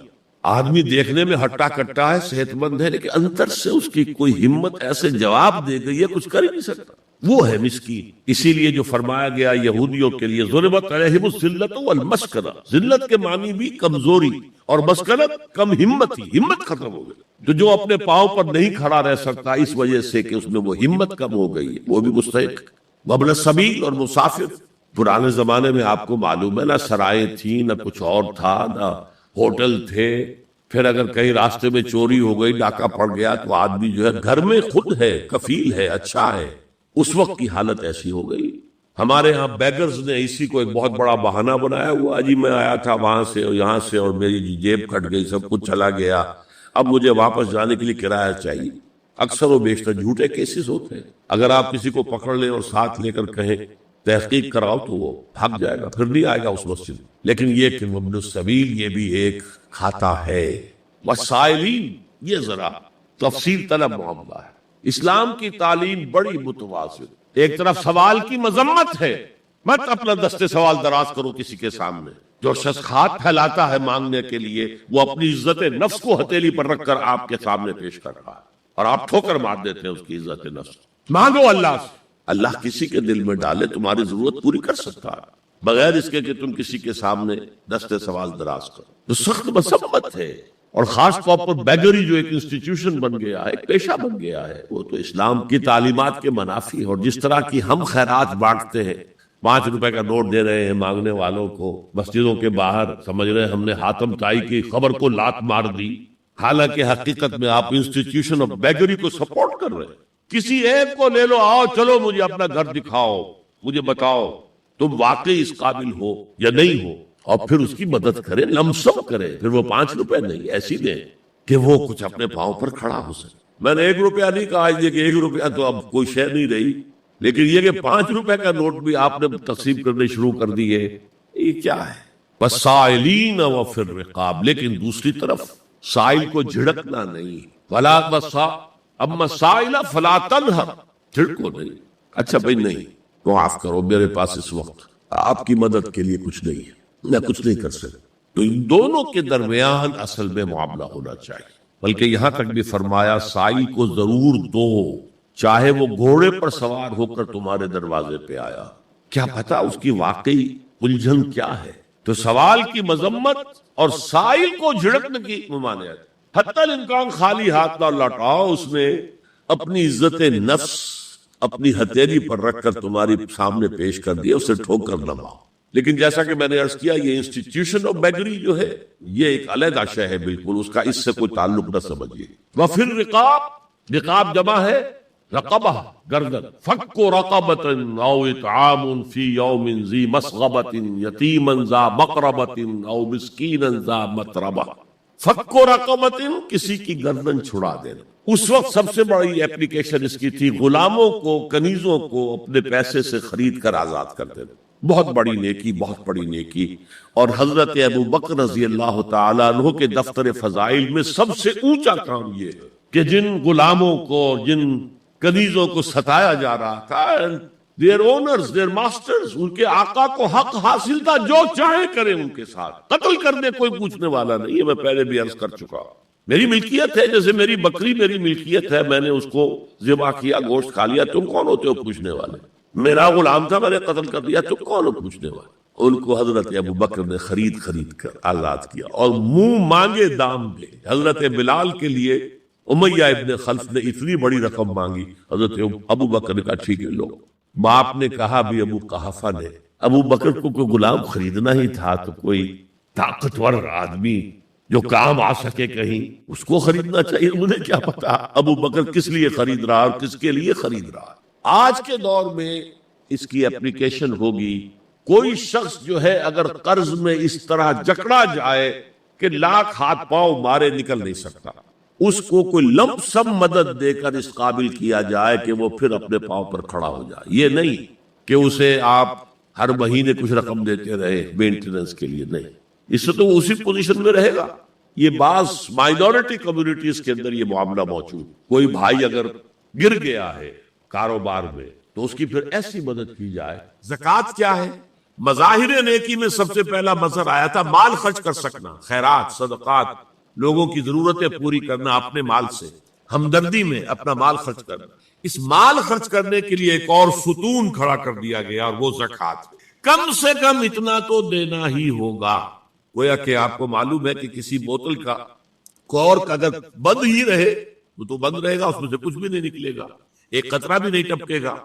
A: آدمی دیکھنے میں ہٹا کٹا ہے، صحت مند ہے، لیکن اندر سے اس کی کوئی ہمت ایسے جواب دے گئی ہے کچھ کر ہی نہیں سکتا، وہ ہے مسکین۔ اسی لیے جو فرمایا گیا یہودیوں کے لیے ضربت علیہم الذلۃ والمسکنہ، ذلت کے معنی بھی کمزوری، اور مسکنت کم ہمت، ہی ہمت ختم ہو گئی، تو جو اپنے پاؤں پر نہیں کھڑا رہ سکتا اس وجہ سے کہ اس میں وہ ہمت کم ہو گئی ہے، وہ بھی مستحق۔ وابن السبیل، اور مسافر۔ پرانے زمانے میں آپ کو معلوم ہے نہ سرائیں تھیں، نہ کچھ اور تھا، نہ ہوٹل تھے، پھر اگر کہیں راستے میں چوری ہو گئی، ڈاکہ پڑ گیا، تو آدمی جو ہے گھر میں خود ہے، کفیل ہے، اچھا ہے۔ اس وقت کی حالت ایسی ہو گئی، ہمارے ہاں بیگرز نے اسی کو ایک بہت بڑا بہانہ بنایا ہوا، جی میں آیا تھا وہاں سے اور یہاں سے اور میری جیب کٹ گئی، سب کچھ چلا گیا، اب مجھے واپس جانے کے لیے کرایہ چاہیے۔ اکثر و بیشتر جھوٹے کیسز ہوتے ہیں، اگر آپ کسی کو پکڑ لیں اور ساتھ لے کر کہیں تحقیق کراؤ تو وہ بھاگ جائے گا، پھر نہیں آئے گا اس مسجد۔ لیکن یہ کہ وابن السبیل یہ بھی ایک کھاتا ہے۔ والسائلین، یہ ذرا تفصیل طلب معاملہ ہے۔ اسلام کی تعلیم بڑی متوازن، ایک طرف سوال کی مذمت ہے، مت اپنا دستے سوال دراز کرو کسی کے سامنے۔ جو شخص ہاتھ پھیلاتا ہے مانگنے کے لیے، وہ اپنی عزت نفس کو ہتھیلی پر رکھ کر آپ کے سامنے پیش کر رہا ہے، اور آپ ٹھوکر مار دیتے ہیں اس کی عزت نفس۔ مانگو اللہ سے، اللہ کسی کے دل میں ڈالے تمہاری ضرورت پوری کر سکتا ہے، بغیر اس کے کہ تم کسی کے سامنے دستے سوال دراز کرو۔ تو سخت مذمت ہے، اور خاص طور پر بیگری جو ایک انسٹیٹیوشن بن گیا ہے، ایک پیشہ بن گیا ہے، وہ تو اسلام کی تعلیمات کے منافی ہے۔ اور جس طرح کی ہم خیرات بانٹتے ہیں، 5 روپے کا نوٹ دے رہے ہیں مانگنے والوں کو مسجدوں کے باہر، سمجھ رہے ہیں ہم نے حاتم طائی کی خبر کو لات مار دی، حالانکہ حقیقت میں آپ انسٹیٹیوشن آف بیگری کو سپورٹ کر رہے ہیں۔ کسی ایک کو لے لو، آؤ چلو مجھے اپنا گھر دکھاؤ، مجھے بتاؤ تم واقعی اس قابل ہو یا نہیں ہو، اور پھر اس کی مدد کرے، لمسم کرے، پھر وہ 5 روپے نہیں ایسی دیں کہ وہ کچھ اپنے پاؤں پر کھڑا ہو سکے۔ میں نے 1 روپیہ نہیں کہا یہ کہ 1 روپیہ تو اب کوئی شے نہیں رہی، لیکن یہ کہ 5 روپے کا نوٹ بھی آپ نے تقسیم کرنے شروع کر دیے، یہ کیا ہے؟ والسائلین وفی الرقاب، لیکن دوسری طرف سائل کو جھڑکنا نہیں، ولا اما سائل فلا تنہر، جھڑکو نہیں، اچھا بھائی نہیں معاف کرو، میرے پاس اس وقت آپ کی مدد کے لیے کچھ نہیں ہے، میں کچھ نہیں کر سکتا۔ تو ان دونوں کے درمیان اصل میں معاملہ ہونا چاہیے، بلکہ یہاں تک بھی فرمایا سائل کو ضرور دو، چاہے وہ گھوڑے پر سوار ہو کر تمہارے دروازے پہ آیا، کیا پتا اس کی واقعی الجھن کیا ہے۔ تو سوال کی مذمت اور سائل کو جھڑکنے کی ممانعت، حتی الامکان خالی ہاتھ نہ لوٹاؤ، اس نے اپنی عزت نفس اپنی ہتھیلی پر رکھ کر تمہاری سامنے پیش کر دیا، اسے ٹھوکر نہ مارو۔ لیکن جیسا کہ میں نے عرض کیا، یہ انسٹیٹیوشن آف بیگری جو ہے یہ ایک علیحدہ شے ہے، بالکل اس کا اس سے کوئی تعلق نہ سمجھیے۔ وفی الرقاب، رقاب جمع ہے رقبہ، گردن، فک رقبۃ او اطعام فی یوم ذی مسغبۃ یتیما ذا مقربۃ او مسکینا ذا متربہ۔ فک رقبۃ، کسی کی گردن چھڑا دینا۔ اس وقت سب سے بڑی اپلیکیشن اس کی تھی غلاموں کو، کنیزوں کو اپنے پیسے سے خرید کر آزاد کر دینا۔ بہت بڑی نیکی، بہت بڑی نیکی. اور حضرت ابو بکر رضی اللہ تعالیٰ عنہ کے دفتر فضائل میں سب سے اونچا کام یہ ہے کہ جن غلاموں کو، جن کنیزوں کو ستایا جا رہا تھا، their owners, their masters، ان کے آقا کو حق حاصل تھا، جو چاہے کریں ان کے ساتھ، قتل کرنے کوئی پوچھنے والا نہیں. یہ میں پہلے بھی عرض کر چکا ہوں. میری ملکیت ہے، جیسے میری بکری میری ملکیت ہے، میں نے اس کو ذبح کیا، گوشت کھا لیا، تم کون ہوتے ہو پوچھنے والے؟ میرا غلام تھا، میں نے قتل کر دیا، تم کون ہو پوچھنے والے؟ ان کو حضرت ابو بکر نے خرید کر آزاد کیا اور منہ مانگے دام دے. حضرت بلال کے لیے امیہ ابن خلف نے اتنی بڑی رقم مانگی، حضرت ابو بکر نے کہا ٹھیک ہے لو. باپ نے کہا بھی ابو قحافہ نے، ابو بکر کو کوئی غلام خریدنا ہی تھا تو کوئی طاقتور آدمی جو کام آ سکے کہیں، اس کو خریدنا چاہیے. انہیں کیا پتا ابو بکر کس لیے خرید رہا اور کس کے لیے خرید رہا. آج کے دور میں اس کی اپلیکیشن ہوگی. کوئی شخص جو ہے اگر قرض میں اس طرح جکڑا جائے کہ لاکھ ہاتھ پاؤں مارے نکل نہیں سکتا، اس کو کوئی لمپ سم مدد دے کر اس قابل کیا جائے کہ وہ پھر اپنے پاؤں پر کھڑا ہو جائے. یہ نہیں کہ اسے آپ ہر مہینے کچھ رقم دیتے رہے مینٹیننس کے لیے، نہیں، اس سے تو وہ اسی پوزیشن میں رہے گا. یہ بعض مائنورٹی کمیونٹیز کے اندر یہ معاملہ موجود. کوئی بھائی اگر گر گیا ہے کاروبار میں تو اس کی پھر ایسی مدد کی جائے. زکوٰۃ کیا ہے؟ مظاہر نیکی میں سب سے پہلا مظہر آیا تھا مال خرچ کر سکنا، خیرات، صدقات، لوگوں کی ضرورتیں پوری کرنا اپنے مال سے، ہمدردی میں اپنا مال خرچ کرنا. اس مال خرچ کرنے کے لیے ایک اور ستون کھڑا کر دیا گیا اور وہ زکوٰۃ. کم سے کم اتنا تو دینا ہی ہوگا. گویا کہ آپ کو معلوم ہے کہ کسی بوتل کا کورک اگر بند ہی رہے وہ تو بند رہے گا، اس میں سے کچھ بھی نہیں نکلے گا، ایک قطرہ بھی نہیں ٹپکے گا.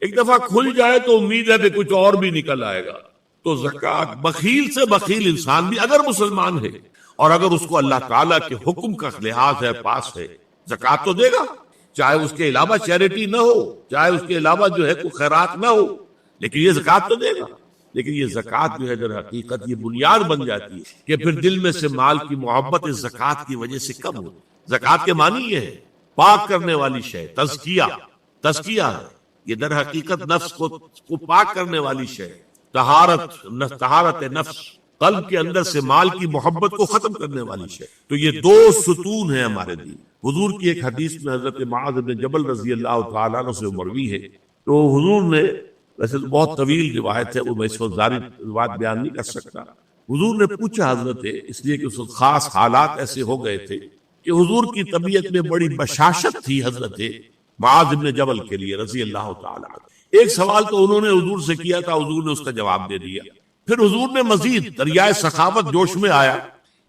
A: ایک دفعہ کھل جائے تو امید ہے کہ کچھ اور بھی نکل آئے گا. تو زکوٰۃ، بخیل سے بخیل انسان بھی اگر مسلمان ہے اور اگر اس کو اللہ تعالیٰ کے حکم کا لحاظ ہے، پاس ہے، زکوٰۃ تو دے گا. چاہے اس کے علاوہ چیریٹی نہ ہو، چاہے اس کے علاوہ جو ہے کوئی خیرات نہ ہو، لیکن یہ زکوٰۃ تو دے گا. لیکن یہ زکوٰۃ جو ہے در حقیقت یہ بنیاد بن جاتی ہے کہ پھر دل میں سے مال کی محبت اس زکوٰۃ کی وجہ سے کم ہو. زکوٰۃ کے معنی یہ ہے پاک کرنے والی شے، تزکیہ ہے. یہ در حقیقت نفس کو پاک کرنے والی شے، طہارت نفس، قلب کے اندر سے مال کی محبت کو ختم کرنے والی شے. تو یہ دو ستون ہیں ہمارے دین. حضور کی ایک حدیث میں حضرت معاذ بن جبل رضی اللہ تعالیٰ عنہ سے مروی ہے، تو حضور نے، ویسے تو بہت طویل روایت ہے، وہ میں اس وقت ظاہری روایت بیان نہیں کر سکتا. حضور نے پوچھا حضرت، اس لیے کہ اس وقت خاص حالات ایسے ہو گئے تھے کہ حضور کی طبیعت میں بڑی بشاشت تھی حضرت معاذ بن جبل کے لیے رضی اللہ تعالیٰ عنہ. ایک سوال تو انہوں نے حضور سے کیا تھا، حضور نے اس کا جواب دے دیا. پھر حضور نے مزید دریائے سخاوت جوش میں آیا،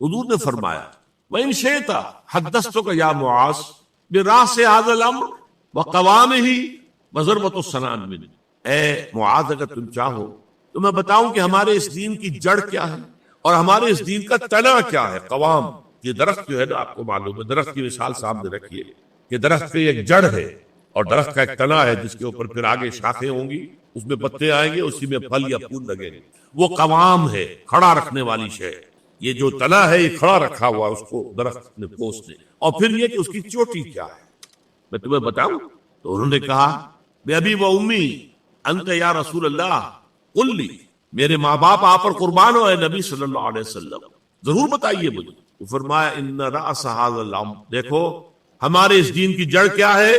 A: حضور نے فرمایا وَإِن شِئْتَ حَدَّثْتُكَ يَا مُعَاذ بِرَأْسِ هَذَا الْأَمْرِ وَقَوَامِهِ وَضَرْبَةُ السَّنَامِ مِنْهُ. اے معاذ اگر تم چاہو تو میں بتاؤں کہ ہمارے اس دین کی جڑ کیا ہے اور ہمارے اس دین کا تنا کیا ہے. قوام، یہ درخت جو ہے نا، آپ کو معلوم ہے، درخت کی مثال سامنے رکھیے کہ درخت کی ایک جڑ ہے اور درخت کا ایک تنا ہے جس کے اوپر پھر آگے شاخیں ہوں گی، اس میں پتے آئیں گے، اسی میں پھل یا پھول لگیں گے. وہ قوام ہے، کھڑا رکھنے والی شے. یہ جو تنا ہے یہ کھڑا رکھا ہوا ہے، اس کو درخت نے پوچھ دے. اور پھر یہ کہ اس کی چوٹی کیا ہے، میں تمہیں بتاؤں. تو انہوں نے کہا بے ابی و امی انت یا رسول اللہ قل لی، میرے ماں باپ آپ پر قربان ہو اے نبی صلی اللہ علیہ وسلم، ضرور بتائیے مجھے. تو فرمایا ان رأس هذا الامر، دیکھو ہمارے اس دین کی جڑ کیا ہے؟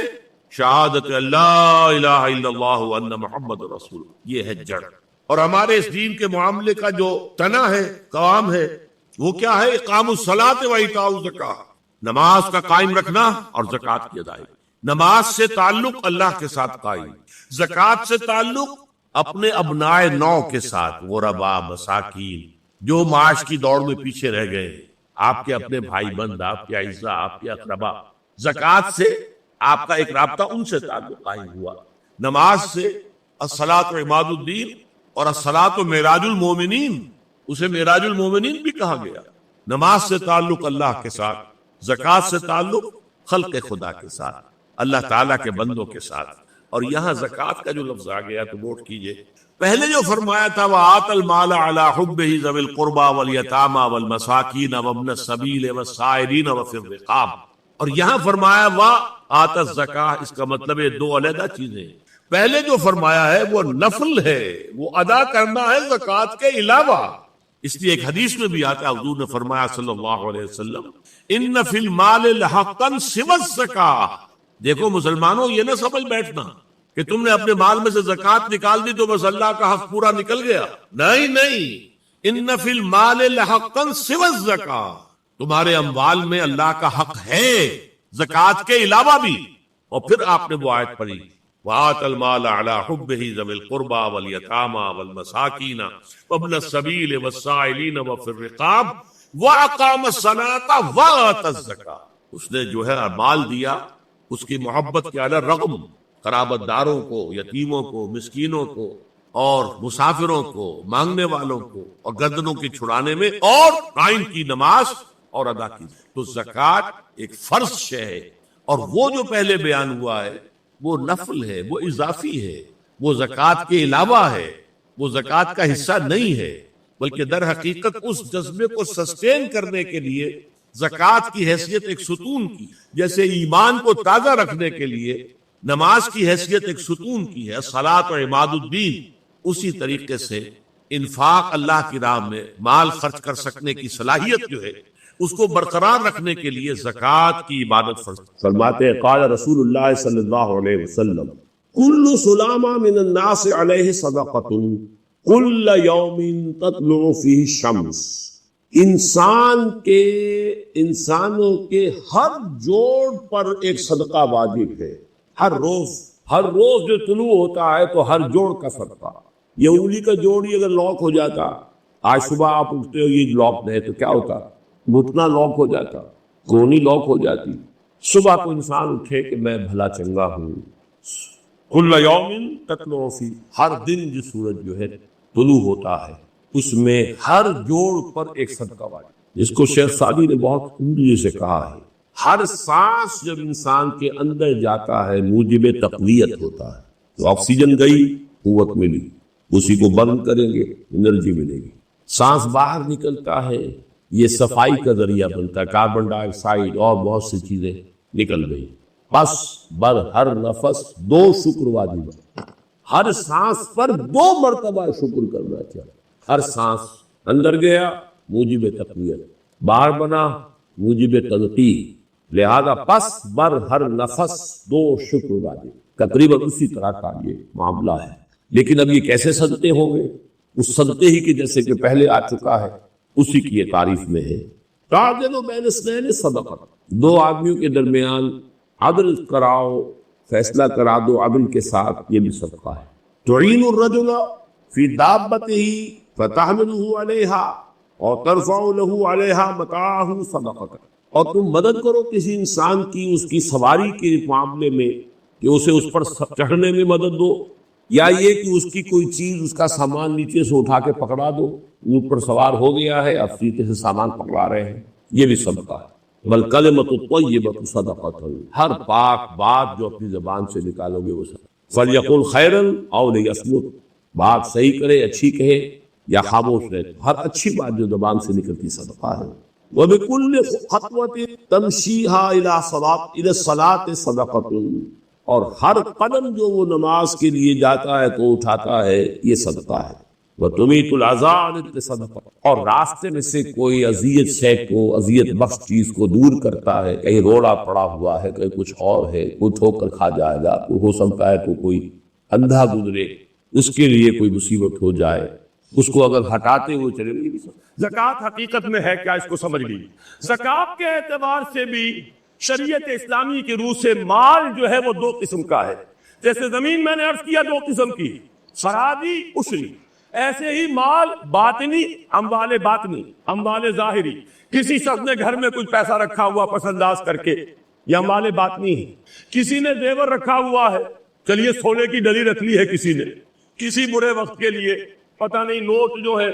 A: شہادت اللہ الہ الا اللہ وان محمد رسول، یہ ہے جڑ. اور ہمارے اس دین کے معاملے کا جو تنا ہے، قوام ہے، وہ کیا ہے؟ اقام الصلاۃ و ایتاء الزکاۃ، نماز کا قائم رکھنا اور زکوٰۃ کی ادائیگی. نماز سے تعلق اللہ کے ساتھ قائم، زکوٰۃ سے تعلق اپنے ابنائے نو کے ساتھ، غربا، مساکین، جو معاش کی دوڑ میں پیچھے رہ گئے، آپ کے اپنے بھائی بند، آپ کے اعزاء، آپ کے اقربا. زکوٰۃ سے آپ کا ایک رابطہ ان سے تعلق قائم ہوا. نماز سے الصلاۃ عماد الدین اور الصلاۃ معراج المومنین، اسے معراج المومنین بھی کہا گیا. نماز سے تعلق اللہ کے ساتھ، زکوٰۃ سے تعلق خلق خدا کے ساتھ، اللہ تعالیٰ کے بندوں کے ساتھ. اور یہاں زکوٰۃ کا جو لفظ آ گیا تو نوٹ کیجئے، پہلے جو فرمایا تھا وَآتَ الْمَالَ عَلَى حُبِّهِ ذَوِي الْقُرْبَى وَالْيَتَامَى وَالْمَسَاكِينَ وَابْنَ السَّبِيلِ وَالسَّائِلِينَ وَفِي الرِّقَابِ. اور یہاں فرمایا وَآتَ الزَّكَاةَ، اس کا مطلب ہے دو علیحدہ چیزیں. پہلے جو فرمایا ہے وہ نفل ہے، وہ ادا کرنا ہے زکوٰۃ کے علاوہ۔ اس لیے ایک حدیث میں بھی آتا ہے، حضور نے فرمایا صلی اللہ علیہ وسلم ان فی المال لحقا سوى الزکاۃ۔ دیکھو مسلمانوں، یہ نہ سمجھ بیٹھنا کہ تم نے اپنے مال میں سے زکوٰۃ نکال دی تو بس اللہ کا حق پورا نکل گیا، نہیں، ان فی المال لحقا سوى الزکاۃ، تمہارے اموال میں اللہ کا حق ہے زکوٰۃ کے علاوہ بھی۔ اور پھر آپ نے وہ آیت پڑھی وَآتَ الْمَالَ عَلَى حُبِّهِ ذَوِي الْقُرْبَى وَالْيَتَامَى وَالْمَسَاكِينَ وَابْنَ السَّبِيلِ وَالسَّائِلِينَ وَفِي الرِّقَابِ وَأَقَامَ الصَّلَاةَ وَآتَى الزَّكَاةَ۔ اس نے جو ہے مال دیا اس کی محبت کے علی رغم، قرابت داروں کو، یتیموں کو، مسکینوں کو اور مسافروں کو، مانگنے والوں کو، اور گردنوں کی چھڑانے میں، اور قائم کی نماز اور ادا کی۔ تو زکوٰۃ ایک فرض شے ہے، اور وہ جو پہلے بیان ہوا ہے وہ نفل ہے، وہ اضافی ہے، وہ زکوٰۃ کے علاوہ ہے، وہ زکوٰۃ کا حصہ نہیں ہے، بلکہ در حقیقت اس جذبے کو سسٹین کرنے کے لیے زکوٰۃ کی حیثیت ایک ستون کی، جیسے ایمان کو تازہ رکھنے کے لیے نماز کی حیثیت ایک ستون کی ہے، صلاۃ و عماد الدین، اسی طریقے سے انفاق اللہ کی راہ میں مال خرچ کر سکنے کی صلاحیت جو ہے اس کو برقرار رکھنے کے لیے زکوٰۃ کی عبادت فرض۔ فرماتے ہیں قال رسول اللہ صلی اللہ علیہ وسلم کل سلامہ من الناس علیہ صدقۃ کل یوم تطلع فیہ الشمس، انسانوں کے ہر جوڑ پر ایک صدقہ واجب ہے، ہر روز جو طلوع ہوتا ہے تو ہر جوڑ کا صدقہ۔ یہ انگلی کا جوڑ ہی اگر لاک ہو جاتا، آج صبح آپ اٹھتے ہو یہ لاک ہے تو کیا ہوتا، گھٹنا لاک ہو جاتا، گونی لاک ہو جاتی۔ صبح کو انسان اٹھے کہ میں بھلا چنگا ہوں، کل یوم تطلع فی، ہر دن جو سورج جو ہے طلوع ہوتا ہے اس میں ہر جوڑ پر ایک صدقہ واجب، جس کو شیخ سعدی نے بہت عمدگی سے کہا ہے ہر سانس جب انسان کے اندر جاتا ہے موجب تقویت ہوتا ہے، تو آکسیجن گئی قوت ملی، اسی کو بند کریں گے انرجی ملے گی۔ سانس باہر نکلتا ہے یہ صفائی کا ذریعہ بنتا ہے، کاربن ڈائی آکسائڈ اور بہت سی چیزیں نکل گئی، بس بر ہر نفس 2 شکر واجب ہے، ہر سانس پر 2 مرتبہ شکر کرنا چاہیے۔ ہر سانس اندر گیا موجب تقویت، باہر بنا موجب تنقیح، لہذا پس بر ہر نفس 2 شکر واجب، تقریباً اسی طرح کا یہ معاملہ ہے۔ لیکن اب یہ کیسے صدقے ہوں گے؟ اس صدقے ہی کے جیسے کہ پہلے آ چکا ہے اسی کی یہ تعریف میں ہے، تعدل بین اثنین صدقہ، 2 آدمیوں کے درمیان عدل کراؤ، فیصلہ کرا دو عدل کے ساتھ، یہ بھی صدقہ ہے۔ تعین الرجل فی دابتہ فتحملہ علیہا اور ترفع لہ علیہا متاعہ صدقہ، اور تم مدد کرو کسی انسان کی اس کی سواری کے معاملے میں کہ اسے اس پر چڑھنے میں مدد دو، یا یہ کہ اس کی کوئی چیز اس کا سامان نیچے سے اٹھا کے پکڑا دو، اونٹ پر سوار ہو گیا ہے اب سیدھے سے سامان پکڑا رہے ہیں، یہ بھی صدقہ ہے۔ والکلمۃ الطیبۃ صدقۃ، ہر پاک بات جو اپنی زبان سے نکالو گے وہ صدقہ۔ فلیقل خیرا او لیصمت، بات صحیح کرے، اچھی کہے یا خاموش رہے، ہر اچھی بات جو زبان سے نکلتی صدقہ ہے۔ وبکل خطوۃ تمشیھا الی الصلاۃ صدقۃ، اور ہر قدم جو وہ نماز کے لیے جاتا ہے تو اٹھاتا ہے یہ صدقہ ہے۔ وتمیت العذاب صدقہ، اور راستے میں سے کوئی اذیت شے کو، اذیت بخش چیز کو دور کرتا ہے، کہیں روڑا پڑا ہوا ہے، کہیں کچھ اور ہے، کوئی ٹھوکر کھا جائے گا، ہو سکتا ہے تو کوئی اندھا گزرے، اس کے لیے کوئی مصیبت ہو جائے، اس کو اگر ہٹاتے ہوئے چلے گی۔
B: زکوٰۃ حقیقت میں ہے کیا، اس کو سمجھ لیجیے۔ زکوٰۃ کے اعتبار سے بھی شریعت اسلامی کی روح سے مال جو ہے وہ 2 قسم کا ہے۔ جیسے زمین میں نے عرض کیا 2 قسم کی، فرادی، عشری، ایسے ہی مال باطنی، اموال باطنی، اموال ظاہری، کسی شخص نے گھر میں کچھ پیسہ رکھا ہوا پس انداز کر کے، یہ اموال باطنی ہے۔ کسی نے زیور رکھا ہوا ہے، چلیے سونے کی ڈلی رکھ لی ہے کسی نے، کسی برے وقت کے لیے، پتہ نہیں نوٹ جو ہے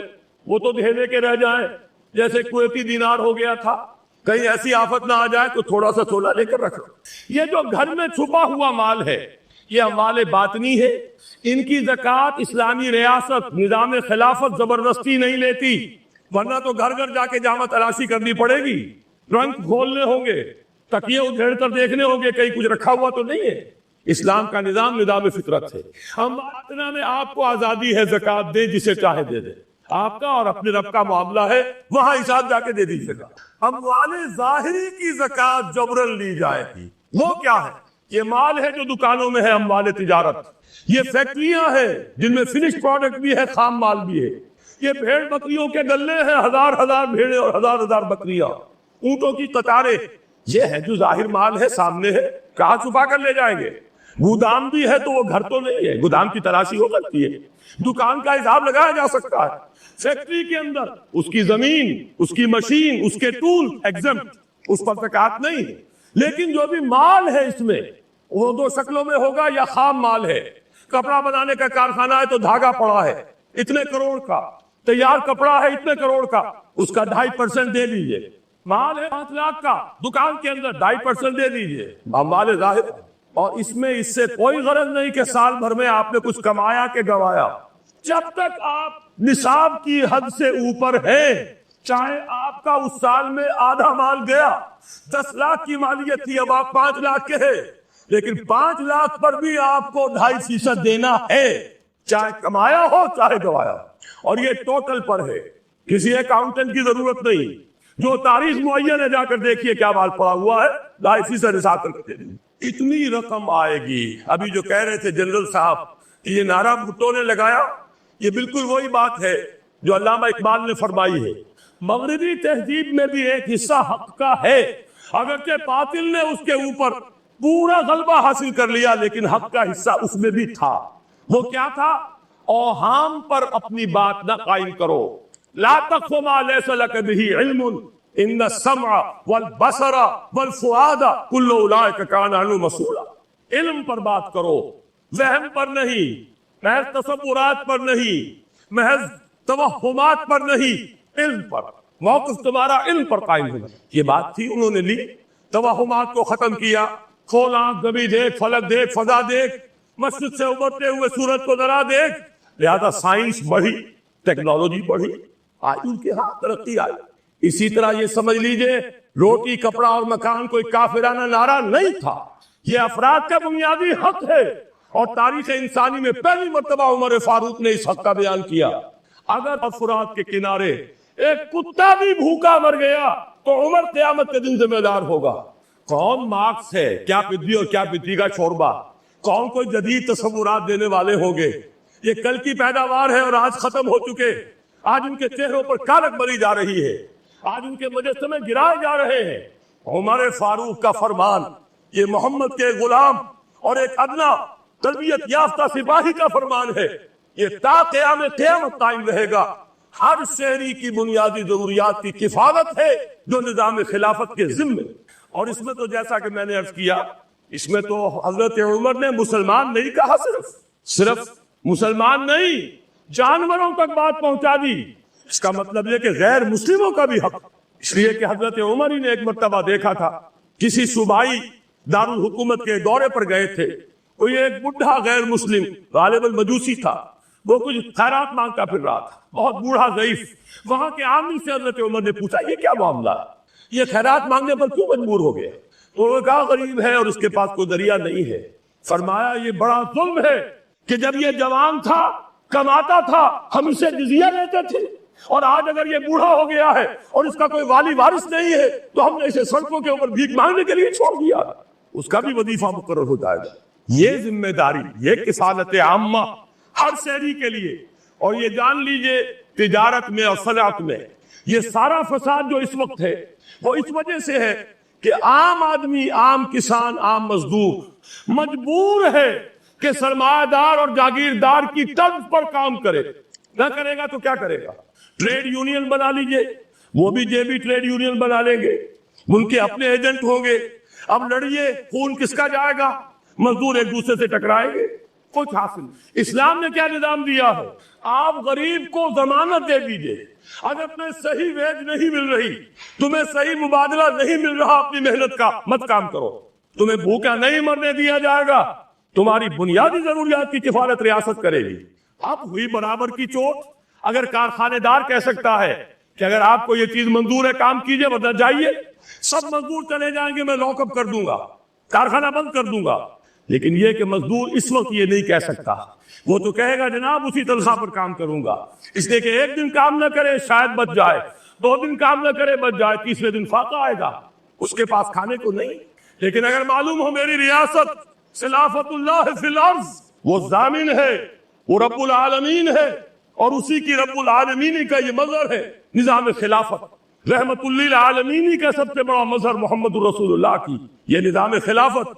B: وہ تو دھیلے کے رہ جائیں، جیسے کویتی دینار ہو گیا تھا، کہیں ایسی آفت نہ آ جائے تو تھوڑا سا سونا لے کر رکھو۔ یہ جو گھر میں چھپا ہوا مال ہے یہ اموال باطنی ہے، ان کی زکوٰۃ اسلامی ریاست نظام خلافت زبردستی نہیں لیتی، ورنہ تو گھر گھر جا کے جامع تلاشی کرنی پڑے گی، ٹرنک کھولنے ہوں گے، تکیے ادھیڑ کر دیکھنے ہوں گے کہیں کچھ رکھا ہوا تو نہیں ہے۔ اسلام کا نظام نظام فطرت ہے. ہم اتنا میں آپ کو آزادی ہے زکوٰۃ دے جسے چاہے دے دے, آپ کا اور اپنے رب کا معاملہ ہے, وہاں حساب جا کے دے دیجیے گا. اموال ظاہری کی زکوٰۃ جبرن لی جائے گی. وہ کیا ہے؟ یہ مال ہے جو دکانوں میں ہے, اموال تجارت. یہ فیکٹریاں ہیں جن میں فنش پروڈکٹ بھی ہے, خام مال بھی ہے. یہ بھیڑ بکریوں کے گلے ہیں, ہزار ہزار بھیڑیں اور ہزار ہزار بکریاں, اونٹوں کی قطاریں. یہ ہے جو ظاہر مال ہے, سامنے ہے, کہاں چھپا کر لے جائیں گے؟ گودام بھی ہے تو وہ گھر تو نہیں ہے, گودام کی تلاشی ہو سکتی ہے, دکان کا حساب لگایا جا سکتا ہے. فیکٹری کے اندر اس کی زمین, اس کی مشین, اس کے ٹول ایگزمپٹ, اس پر زکوٰۃ نہیں. لیکن جو بھی مال ہے اس میں, وہ دو شکلوں میں ہوگا, یا خام مال ہے, کپڑا بنانے کا کارخانہ ہے تو دھاگا پڑا ہے اتنے کروڑ کا, تیار کپڑا ہے اتنے کروڑ کا, اس کا 2.5% دے دیجئے. مال ہے 5 لاکھ کا, دکان کے اندر 2.5% دے دیجئے. مال ظاہر, اور اس میں اس سے کوئی غرض نہیں کہ سال بھر میں آپ نے کچھ کمایا کہ گوایا. جب تک آپ نصاب کی حد سے اوپر ہیں, چاہے آپ کا اس سال میں آدھا مال گیا, 10 لاکھ کی مالیت تھی, اب آپ 5 لاکھ کے ہیں, لیکن 5 لاکھ پر بھی آپ کو 2.5% دینا ہے, چاہے کمایا ہو چاہے گوایا. اور یہ ٹوٹل پر ہے, کسی اکاؤنٹنٹ کی ضرورت نہیں. جو تاریخ معین ہے جا کر دیکھیے کیا مال پڑا ہوا ہے, 2.5% حساب کر کے دیں. اتنی رقم آئے گی. ابھی جو کہہ رہے تھے جنرل صاحب کہ یہ نعرہ بھٹو نے لگایا, یہ بالکل وہی بات ہے جو علامہ اقبال نے فرمائی ہے. مغربی تہذیب میں بھی ایک حصہ حق کا ہے, اگرچہ باطل نے اس کے اوپر پورا غلبہ حاصل کر لیا, لیکن حق کا حصہ اس میں بھی تھا. وہ کیا تھا؟ اوہام پر اپنی بات نہ قائم کرو. لا تقف ما ليس لك به علم ان السمع والبصر والفؤاد كل اولئك كان عنه مسؤولا. علم پر بات کرو, وہم پر نہیں, محض تصورات پر نہیں, محض توہمات پر نہیں, علم پر. موقف تمہارا علم پر قائم ہے. یہ بات تھی, انہوں نے لی, توہمات کو ختم کیا. کھول آنکھ, زمین دیکھ, فلک دیکھ, فضا دیکھ, مشرق سے ابھرتے ہوئے سورج کو ذرا دیکھ. لہذا سائنس بڑھی, ٹیکنالوجی بڑھی, آج ان کے ہاتھ ترقی آئی. اسی طرح یہ سمجھ لیجئے روٹی, کپڑا اور مکان کوئی کافرانہ نعرہ نہیں تھا, یہ افراد کا بنیادی حق ہے. اور تاریخ انسانی میں پہلی مرتبہ عمر فاروق نے اس حق کا بیان کیا. اگر افراد کے کنارے ایک کتا بھی بھوکا مر گیا تو عمر قیامت کے دن ذمہ دار ہوگا. کون مارکس ہے, کیا پدی اور کیا پدی کا شوربہ, کون کوئی جدید تصورات دینے والے ہوں گے؟ یہ کل کی پیداوار ہے اور آج ختم ہو چکے. آج ان کے چہروں پر کالک بری جا رہی ہے, آج ان کے مجسمے گرائے جا رہے ہیں. عمر فاروق کا فرمان یہ محمد کے غلام اور ایک ادنا تربیت یافتہ سپاہی کا فرمان ہے. یہ تا قیامت قائم رہے گا. ہر شہری کی بنیادی ضروریات کی کفالت ہے جو نظام خلافت کے ذمے. اور اس میں تو جیسا کہ میں نے عرض کیا, اس میں تو حضرت عمر نے مسلمان نہیں کہا, صرف مسلمان نہیں, جانوروں تک بات پہنچا دی. اس کا مطلب یہ کہ غیر مسلموں کا بھی حق. اس لیے کہ حضرت عمر ہی نے ایک مرتبہ دیکھا تھا, کسی صوبائی دارالحکومت کے دورے پر گئے تھے, کوئی ایک بڈھا غیر مسلم غالباً مجوسی تھا, وہ کچھ خیرات مانگتا پھر رہا تھا, بہت بوڑھا ضعیف. وہاں کے عامل سے حضرت عمر نے پوچھا یہ کیا معاملہ ہے, یہ خیرات مانگنے پر کیوں مجبور ہو گیا؟ تو وہ کہا غریب ہے اور اس کے پاس کوئی ذریعہ نہیں ہے. فرمایا یہ بڑا ظلم ہے کہ جب یہ جوان تھا, کماتا تھا, ہم اسے جزیہ لیتے تھے, اور آج اگر یہ بوڑھا ہو گیا ہے اور اس کا کوئی والی وارث نہیں ہے تو ہم نے اسے سڑکوں کے اوپر بھیک مانگنے کے لیے چھوڑ دیا. اس کا بھی وظیفہ مقرر ہو جائے گا. یہ ذمہ داری, یہ کفالت عامہ ہر شہری کے لیے. اور یہ جان لیجئے تجارت میں اور صنعت میں یہ سارا فساد جو اس وقت ہے وہ اس وجہ سے ہے کہ عام آدمی, عام کسان, عام مزدور مجبور ہے کہ سرمایہ دار اور جاگیردار کی طرز پر کام کرے. نہ کرے گا تو کیا کرے گا؟ ٹریڈ یونین بنا لیجئے, وہ بھی جیبی ٹریڈ یونین بنا لیں گے, ان کے اپنے ایجنٹ ہوں گے. اب لڑیے, خون کس کا جائے گا؟ مزدور ایک دوسرے سے ٹکرائیں گے, کچھ حاصل. اسلام نے کیا نظام دیا ہے؟ آپ غریب کو ضمانت دے دیجئے, اگر تمہیں صحیح ویج نہیں مل رہی, تمہیں صحیح مبادلہ نہیں مل رہا اپنی محنت کا, مت کام کرو. تمہیں بھوکا نہیں مرنے دیا جائے گا, تمہاری بنیادی ضروریات کی کفالت ریاست کرے گی. اب ہوئی برابر کی چوٹ. اگر کارخانے دار کہہ سکتا ہے کہ اگر آپ کو یہ چیز منظور ہے کام کیجئے ورنہ جائیے, سب مزدور چلے جائیں گے, میں لاک اپ کر دوں گا, کارخانہ بند کر دوں گا, لیکن یہ کہ مزدور اس وقت یہ نہیں کہہ سکتا، وہ تو کہے گا جناب اسی تنخواہ پر کام کروں گا، اس لیے کہ ایک دن کام نہ کرے شاید بچ جائے، 2 دن کام نہ کرے بچ جائے، تیسرے دن فاقہ آئے گا، اس کے پاس کھانے کو نہیں۔ لیکن اگر معلوم ہو میری ریاست خلافت اللہ فی الارض، وہ ضامن ہے، وہ رب العالمین ہے، اور اسی کی رب العالمین کا یہ مظہر ہے نظام خلافت، رحمت للعالمین کا سب سے بڑا مظہر محمد رسول اللہ کی یہ نظام خلافت۔